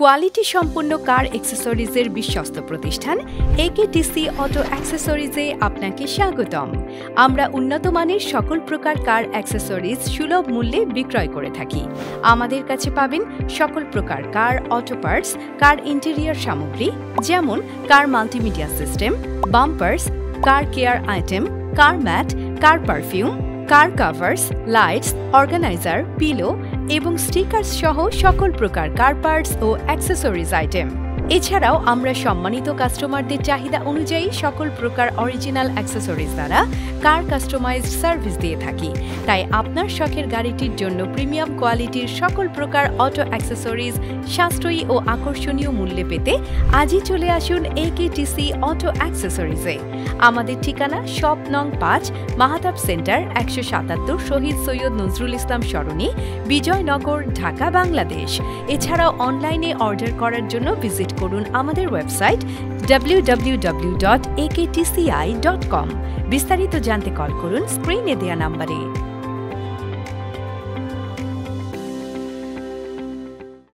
Quality সম্পন্ন কার অ্যাক্সেসরিজের বিশ্বস্ত প্রতিষ্ঠান একেটিসি অটো অ্যাক্সেসরিজে আপনাকে স্বাগতম। আমরা উন্নত মানের সকল প্রকার কার অ্যাক্সেসরিজ সুলভ মূল্যে বিক্রয় করে থাকি। আমাদের কাছে পাবেন সকল প্রকার car auto parts, car interior সামগ্রী যেমন car multimedia system, bumpers, car care item, car mat, car perfume, car covers, lights, organizer, pillow এবং স্টিকার্স সহ সকল প্রকার কার পার্টস ও অ্যাক্সেসরিজ আইটেম। এছাড়াও আমরা সম্মানিত কাস্টমারদের চাহিদা অনুযায়ী সকল প্রকার অরিজিনাল অ্যাক্সেসরিজ দ্বারা কার কাস্টমাইজড সার্ভিস দিয়ে থাকি। তাই আপনার শখের গাড়িটির জন্য প্রিমিয়াম কোয়ালিটির সকল প্রকার অটো অ্যাক্সেসরিজ সাশ্রয়ী ও আকর্ষণীয় মূল্যে পেতে আজই চলে আসুন একেটিসি অটো অ্যাক্সেসরিজে। আমাদের ঠিকানা শপ নং 5, মাহাতাব সেন্টার, 177 শহীদ সৈয়দ নজরুল ইসলাম সরণি, বিজয়নগর, ঢাকা, বাংলাদেশ। এছাড়াও অনলাইনে অর্ডার করার জন্য ভিজিট করুন আমাদের ওয়েবসাইট www.aktci.com। বিস্তারিত জানতে কল করুন স্ক্রিনে দেয়া নাম্বারে।